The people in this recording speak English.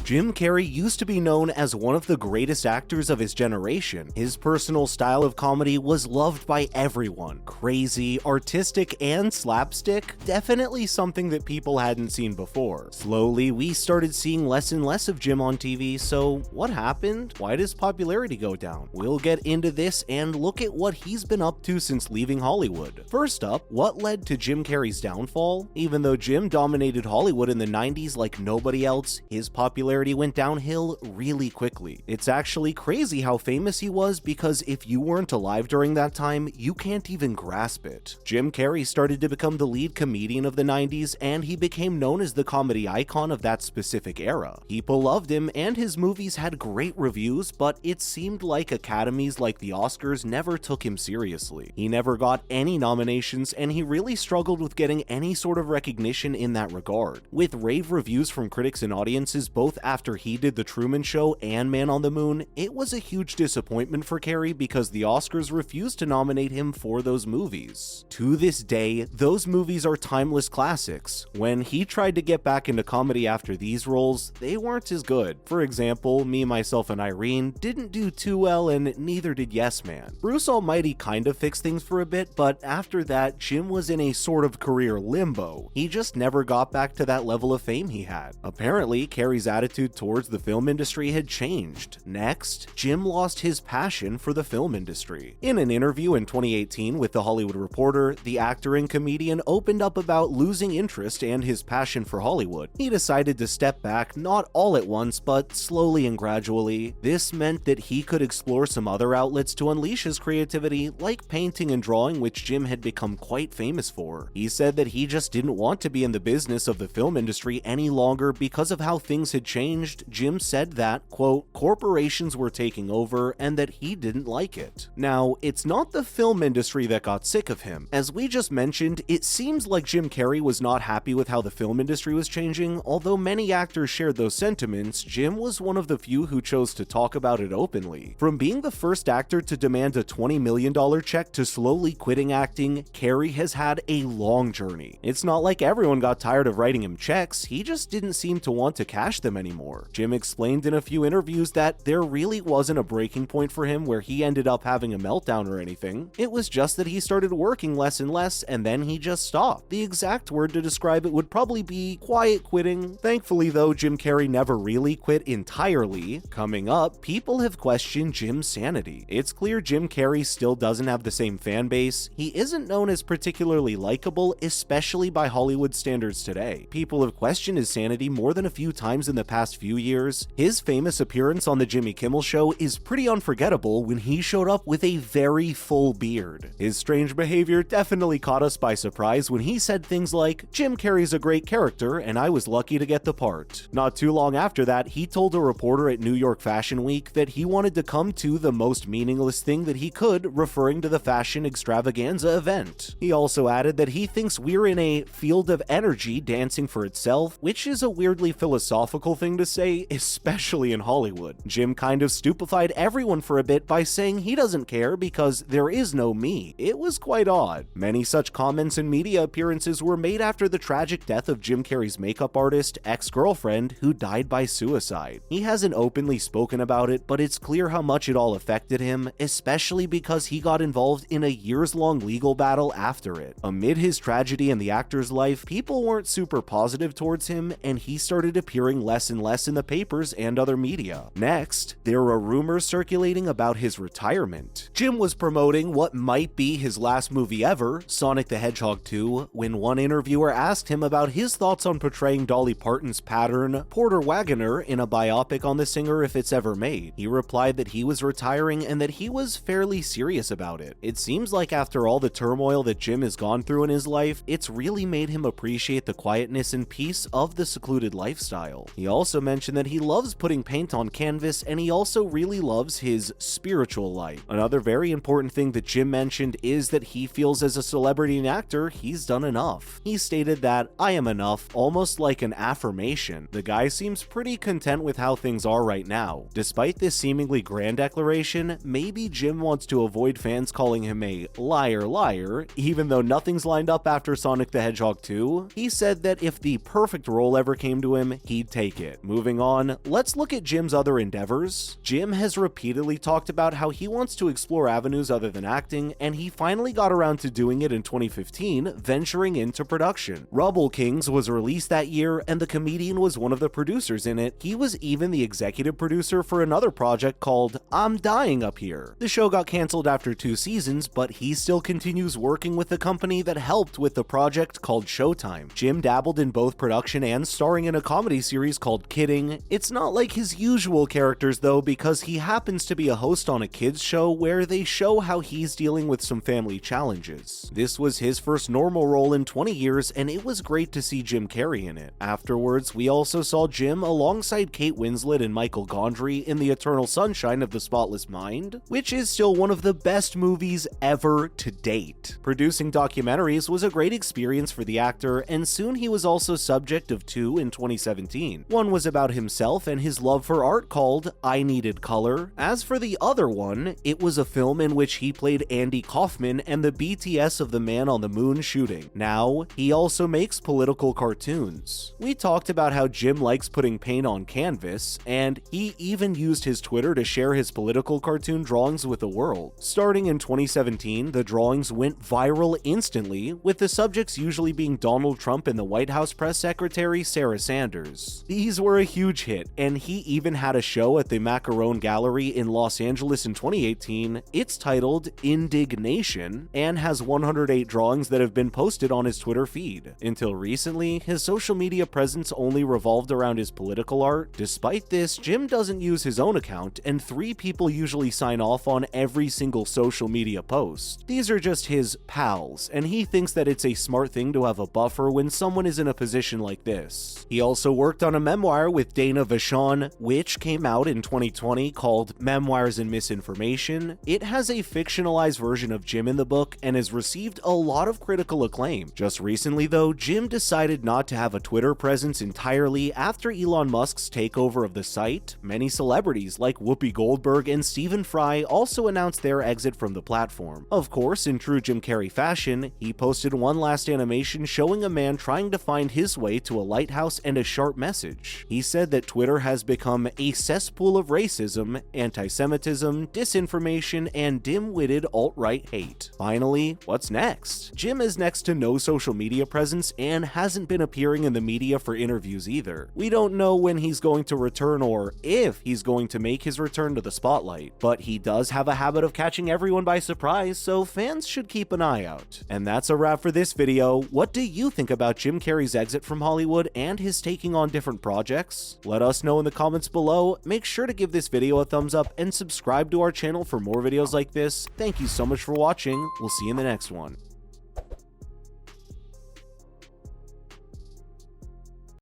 Jim Carrey used to be known as one of the greatest actors of his generation. His personal style of comedy was loved by everyone. Crazy, artistic, and slapstick, definitely something that people hadn't seen before. Slowly, we started seeing less and less of Jim on TV, so what happened? Why did his popularity go down? We'll get into this and look at what he's been up to since leaving Hollywood. First up, what led to Jim Carrey's downfall? Even though Jim dominated Hollywood in the 90s like nobody else, his popularity went downhill really quickly. It's actually crazy how famous he was, because if you weren't alive during that time, you can't even grasp it. Jim Carrey started to become the lead comedian of the 90s, and he became known as the comedy icon of that specific era. People loved him, and his movies had great reviews, but it seemed like academies like the Oscars never took him seriously. He never got any nominations, and he really struggled with getting any sort of recognition in that regard. With rave reviews from critics and audiences both after he did The Truman Show and Man on the Moon, it was a huge disappointment for Carrey because the Oscars refused to nominate him for those movies. To this day, those movies are timeless classics. When he tried to get back into comedy after these roles, they weren't as good. For example, Me, Myself, and Irene didn't do too well, and neither did Yes Man. Bruce Almighty kind of fixed things for a bit, but after that, Jim was in a sort of career limbo. He just never got back to that level of fame he had. Apparently, Carrey's attitude towards the film industry had changed. Next, Jim lost his passion for the film industry. In an interview in 2018 with The Hollywood Reporter, the actor and comedian opened up about losing interest and his passion for Hollywood. He decided to step back, not all at once, but slowly and gradually. This meant that he could explore some other outlets to unleash his creativity, like painting and drawing, which Jim had become quite famous for. He said that he just didn't want to be in the business of the film industry any longer because of how things had changed. Jim said that, quote, corporations were taking over and that he didn't like it. Now, it's not the film industry that got sick of him. As we just mentioned, it seems like Jim Carrey was not happy with how the film industry was changing. Although many actors shared those sentiments, Jim was one of the few who chose to talk about it openly. From being the first actor to demand a $20 million check to slowly quitting acting, Carrey has had a long journey. It's not like everyone got tired of writing him checks, he just didn't seem to want to cash them anymore. Jim explained in a few interviews that there really wasn't a breaking point for him where he ended up having a meltdown or anything. It was just that he started working less and less, and then he just stopped. The exact word to describe it would probably be quiet quitting. Thankfully though, Jim Carrey never really quit entirely. Coming up, people have questioned Jim's sanity. It's clear Jim Carrey still doesn't have the same fan base. He isn't known as particularly likable, especially by Hollywood standards today. People have questioned his sanity more than a few times in the past few years. His famous appearance on the Jimmy Kimmel Show is pretty unforgettable when he showed up with a very full beard. His strange behavior definitely caught us by surprise when he said things like, "Jim Carrey's a great character and I was lucky to get the part." Not too long after that, he told a reporter at New York Fashion Week that he wanted to come to the most meaningless thing that he could, referring to the fashion extravaganza event. He also added that he thinks we're in a field of energy dancing for itself, which is a weirdly philosophical thing to say, especially in Hollywood. Jim kind of stupefied everyone for a bit by saying he doesn't care because there is no me. It was quite odd. Many such comments and media appearances were made after the tragic death of Jim Carrey's makeup artist, ex-girlfriend, who died by suicide. He hasn't openly spoken about it, but it's clear how much it all affected him, especially because he got involved in a years-long legal battle after it. Amid his tragedy in the actor's life, people weren't super positive towards him, and he started appearing less and less in the papers and other media. Next, there are rumors circulating about his retirement. Jim was promoting what might be his last movie ever, Sonic the Hedgehog 2, when one interviewer asked him about his thoughts on portraying Dolly Parton's pattern, Porter Wagoner, in a biopic on the singer if it's ever made. He replied that he was retiring and that he was fairly serious about it. It seems like after all the turmoil that Jim has gone through in his life, it's really made him appreciate the quietness and peace of the secluded lifestyle. He also mentioned that he loves putting paint on canvas, and he also really loves his spiritual life. Another very important thing that Jim mentioned is that he feels as a celebrity and actor, he's done enough. He stated that, "I am enough," almost like an affirmation. The guy seems pretty content with how things are right now. Despite this seemingly grand declaration, maybe Jim wants to avoid fans calling him a liar, even though nothing's lined up after Sonic the Hedgehog 2. He said that if the perfect role ever came to him, he'd take it. it. Moving on, let's look at Jim's other endeavors. Jim has repeatedly talked about how he wants to explore avenues other than acting, and he finally got around to doing it in 2015, venturing into production. Rubble Kings was released that year, and the comedian was one of the producers in it. He was even the executive producer for another project called I'm Dying Up Here. The show got canceled after 2 seasons, but he still continues working with the company that helped with the project called Showtime. Jim dabbled in both production and starring in a comedy series called Kidding. It's not like his usual characters though, because he happens to be a host on a kids show where they show how he's dealing with some family challenges. This was his first normal role in 20 years, and it was great to see Jim Carrey in it. Afterwards, we also saw Jim alongside Kate Winslet and Michael Gondry in The Eternal Sunshine of the Spotless Mind, which is still one of the best movies ever to date. Producing documentaries was a great experience for the actor, and soon he was also subject of 2 in 2017. One was about himself and his love for art called I Needed Color. As for the other one, it was a film in which he played Andy Kaufman and the BTS of the Man on the Moon shooting. Now, he also makes political cartoons. We talked about how Jim likes putting paint on canvas, and he even used his Twitter to share his political cartoon drawings with the world. Starting in 2017, the drawings went viral instantly, with the subjects usually being Donald Trump and the White House press secretary Sarah Sanders. These were a huge hit, and he even had a show at the Macaron Gallery in Los Angeles in 2018. It's titled Indignation and has 108 drawings that have been posted on his Twitter feed. Until recently, his social media presence only revolved around his political art. Despite this, Jim doesn't use his own account, and 3 people usually sign off on every single social media post. These are just his pals, and he thinks that it's a smart thing to have a buffer when someone is in a position like this. He also worked on a memoir with Dana Vachon, which came out in 2020 called Memoirs and Misinformation. It has a fictionalized version of Jim in the book and has received a lot of critical acclaim. Just recently though, Jim decided not to have a Twitter presence entirely after Elon Musk's takeover of the site. Many celebrities like Whoopi Goldberg and Stephen Fry also announced their exit from the platform. Of course, in true Jim Carrey fashion, he posted one last animation showing a man trying to find his way to a lighthouse and a sharp message. He said that Twitter has become a cesspool of racism, anti-Semitism, disinformation, and dim-witted alt-right hate. Finally, what's next? Jim has next to no social media presence and hasn't been appearing in the media for interviews either. We don't know when he's going to return or if he's going to make his return to the spotlight, but he does have a habit of catching everyone by surprise, so fans should keep an eye out. And that's a wrap for this video. What do you think about Jim Carrey's exit from Hollywood and his taking on different projects? Let us know in the comments below. Make sure to give this video a thumbs up and subscribe to our channel for more videos like this. Thank you so much for watching. We'll see you in the next one.